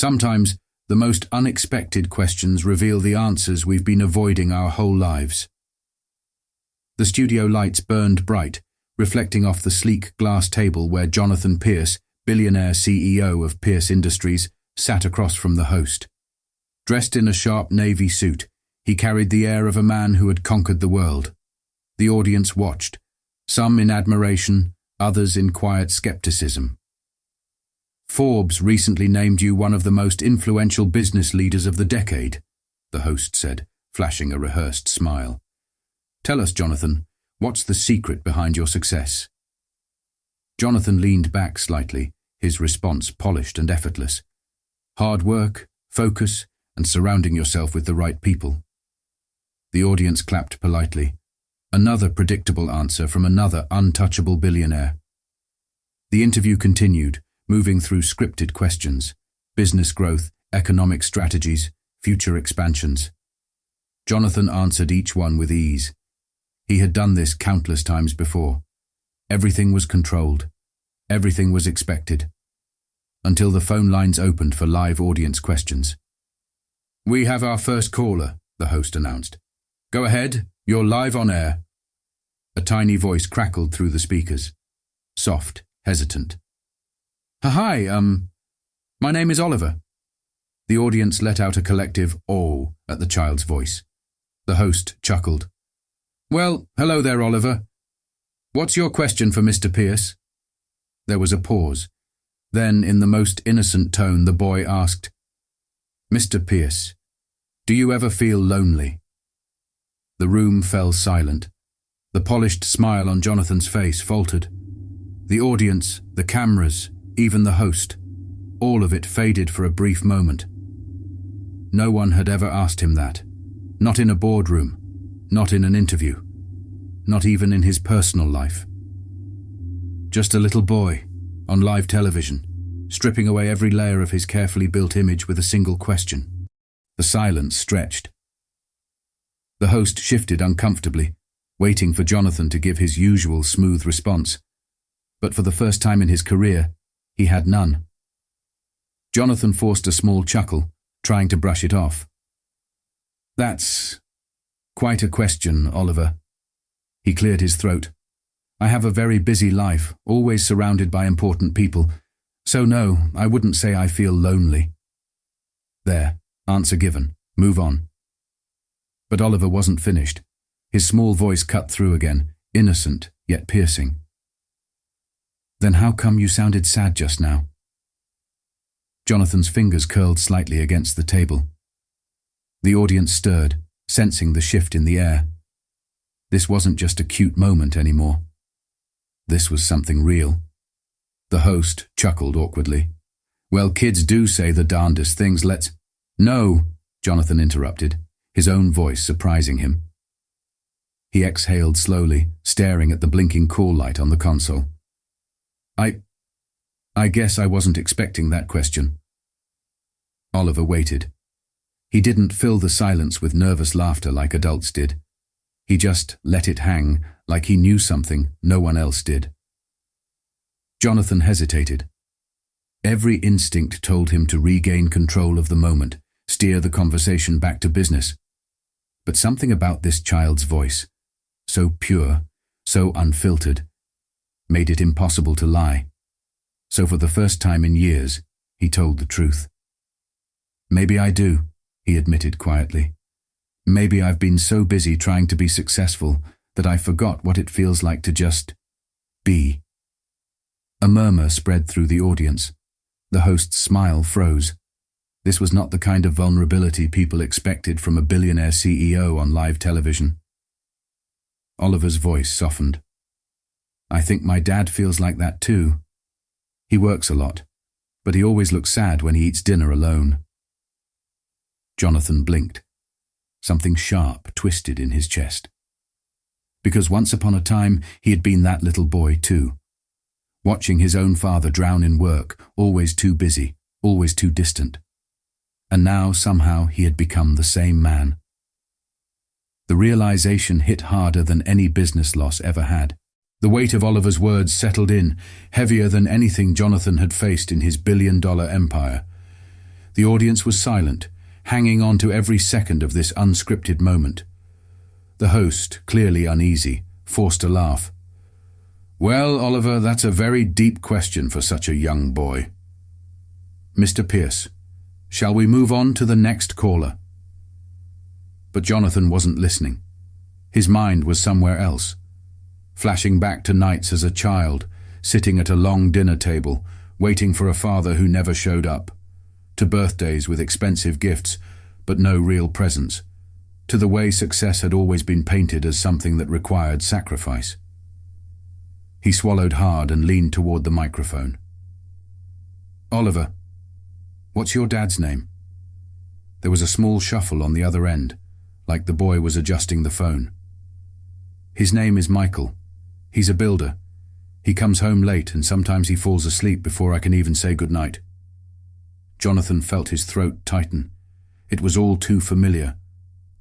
Sometimes, the most unexpected questions reveal the answers we've been avoiding our whole lives. The studio lights burned bright, reflecting off the sleek glass table where Jonathan Pierce, billionaire CEO of Pierce Industries, sat across from the host. Dressed in a sharp navy suit, he carried the air of a man who had conquered the world. The audience watched, some in admiration, others in quiet skepticism. "Forbes recently named you one of the most influential business leaders of the decade," the host said, flashing a rehearsed smile. "Tell us, Jonathan, what's the secret behind your success?" Jonathan leaned back slightly, his response polished and effortless. "Hard work, focus, and surrounding yourself with the right people." The audience clapped politely. Another predictable answer from another untouchable billionaire. The interview continued, moving through scripted questions: business growth, economic strategies, future expansions. Jonathan answered each one with ease. He had done this countless times before. Everything was controlled. Everything was expected. Until the phone lines opened for live audience questions. "We have our first caller," the host announced. "Go ahead, you're live on air." A tiny voice crackled through the speakers. Soft, hesitant. "Hi, my name is Oliver." The audience let out a collective "oh" at the child's voice. The host chuckled. "Well, hello there, Oliver. What's your question for Mr. Pierce?" There was a pause. Then, in the most innocent tone, the boy asked, "Mr. Pierce, do you ever feel lonely?" The room fell silent. The polished smile on Jonathan's face faltered. The audience, the cameras, even the host, all of it faded for a brief moment. No one had ever asked him that. Not in a boardroom, not in an interview, not even in his personal life. Just a little boy, on live television, stripping away every layer of his carefully built image with a single question. The silence stretched. The host shifted uncomfortably, waiting for Jonathan to give his usual smooth response. But for the first time in his career, he had none. Jonathan forced a small chuckle, trying to brush it off. "That's quite a question, Oliver." He cleared his throat. "I have a very busy life, always surrounded by important people. So no, I wouldn't say I feel lonely." There, answer given. Move on. But Oliver wasn't finished. His small voice cut through again, innocent yet piercing. "Then how come you sounded sad just now?" Jonathan's fingers curled slightly against the table. The audience stirred, sensing the shift in the air. This wasn't just a cute moment anymore. This was something real. The host chuckled awkwardly. "Well, kids do say the darndest things, let's—" "No," Jonathan interrupted, his own voice surprising him. He exhaled slowly, staring at the blinking call light on the console. I guess I wasn't expecting that question." Oliver waited. He didn't fill the silence with nervous laughter like adults did. He just let it hang, like he knew something no one else did. Jonathan hesitated. Every instinct told him to regain control of the moment, steer the conversation back to business. But something about this child's voice, so pure, so unfiltered, made it impossible to lie. So for the first time in years, he told the truth. "Maybe I do," he admitted quietly. "Maybe I've been so busy trying to be successful that I forgot what it feels like to just be." A murmur spread through the audience. The host's smile froze. This was not the kind of vulnerability people expected from a billionaire CEO on live television. Oliver's voice softened. "I think my dad feels like that too. He works a lot, but he always looks sad when he eats dinner alone." Jonathan blinked. Something sharp twisted in his chest. Because once upon a time, he had been that little boy too. Watching his own father drown in work, always too busy, always too distant. And now, somehow, he had become the same man. The realization hit harder than any business loss ever had. The weight of Oliver's words settled in, heavier than anything Jonathan had faced in his billion-dollar empire. The audience was silent, hanging on to every second of this unscripted moment. The host, clearly uneasy, forced a laugh. "Well, Oliver, that's a very deep question for such a young boy. Mr. Pierce, shall we move on to the next caller?" But Jonathan wasn't listening. His mind was somewhere else, flashing back to nights as a child, sitting at a long dinner table, waiting for a father who never showed up, to birthdays with expensive gifts, but no real presents, to the way success had always been painted as something that required sacrifice. He swallowed hard and leaned toward the microphone. "Oliver, what's your dad's name?" There was a small shuffle on the other end, like the boy was adjusting the phone. "His name is Michael. He's a builder. He comes home late and sometimes he falls asleep before I can even say goodnight." Jonathan felt his throat tighten. It was all too familiar.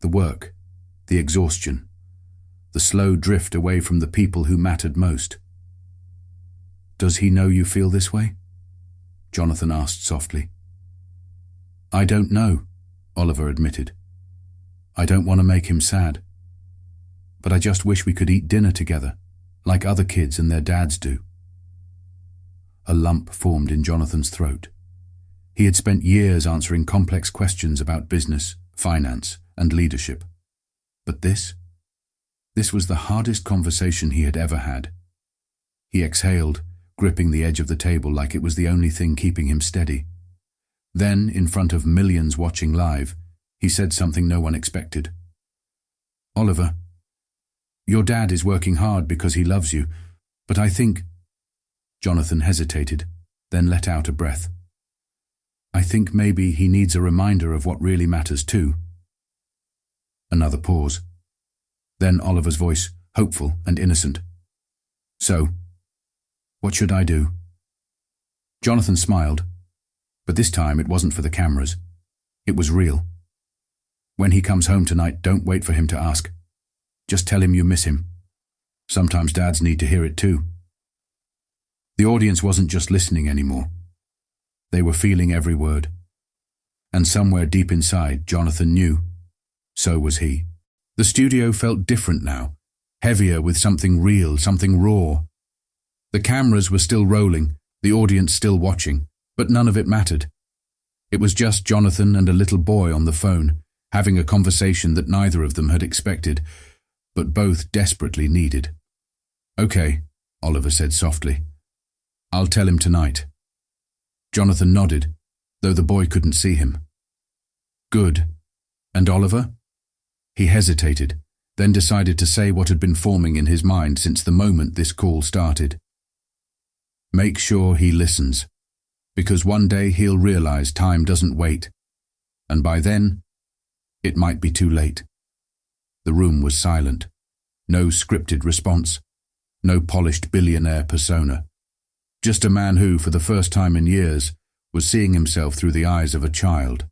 The work, the exhaustion, the slow drift away from the people who mattered most. "Does he know you feel this way?" Jonathan asked softly. "I don't know," Oliver admitted. "I don't want to make him sad. But I just wish we could eat dinner together, like other kids and their dads do." A lump formed in Jonathan's throat. He had spent years answering complex questions about business, finance, and leadership. But this was the hardest conversation he had ever had. He exhaled, gripping the edge of the table like it was the only thing keeping him steady. Then, in front of millions watching live, he said something no one expected. "Oliver, your dad is working hard because he loves you, but I think—" Jonathan hesitated, then let out a breath. "I think maybe he needs a reminder of what really matters too." Another pause. Then Oliver's voice, hopeful and innocent. "So, what should I do?" Jonathan smiled, but this time it wasn't for the cameras. It was real. "When he comes home tonight, don't wait for him to ask. Just tell him you miss him. Sometimes dads need to hear it too." The audience wasn't just listening anymore. They were feeling every word. And somewhere deep inside, Jonathan knew. So was he. The studio felt different now, heavier with something real, something raw. The cameras were still rolling, the audience still watching, but none of it mattered. It was just Jonathan and a little boy on the phone, having a conversation that neither of them had expected, but both desperately needed. "Okay," Oliver said softly. "I'll tell him tonight." Jonathan nodded, though the boy couldn't see him. "Good. And Oliver?" He hesitated, then decided to say what had been forming in his mind since the moment this call started. "Make sure he listens, because one day he'll realize time doesn't wait, and by then, it might be too late." The room was silent. No scripted response. No polished billionaire persona. Just a man who, for the first time in years, was seeing himself through the eyes of a child.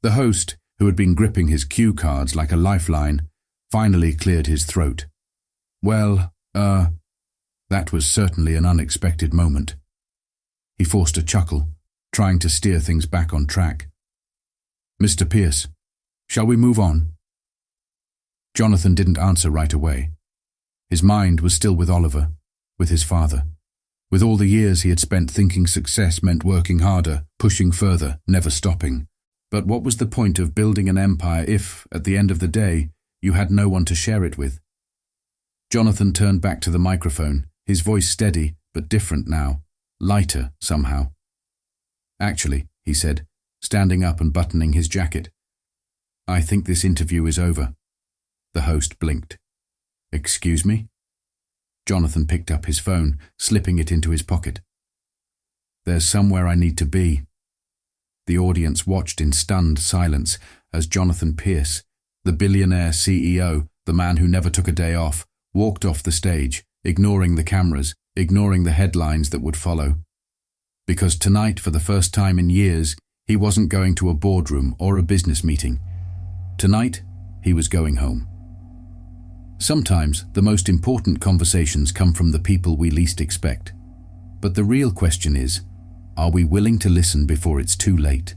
The host, who had been gripping his cue cards like a lifeline, finally cleared his throat. "Well, that was certainly an unexpected moment." He forced a chuckle, trying to steer things back on track. "Mr. Pierce, shall we move on?" Jonathan didn't answer right away. His mind was still with Oliver, with his father, with all the years he had spent thinking success meant working harder, pushing further, never stopping. But what was the point of building an empire if, at the end of the day, you had no one to share it with? Jonathan turned back to the microphone, his voice steady, but different now, lighter somehow. "Actually," he said, standing up and buttoning his jacket, "I think this interview is over." The host blinked. "Excuse me?" Jonathan picked up his phone, slipping it into his pocket. "There's somewhere I need to be." The audience watched in stunned silence as Jonathan Pierce, the billionaire CEO, the man who never took a day off, walked off the stage, ignoring the cameras, ignoring the headlines that would follow. Because tonight, for the first time in years, he wasn't going to a boardroom or a business meeting. Tonight, he was going home. Sometimes, the most important conversations come from the people we least expect. But the real question is, are we willing to listen before it's too late?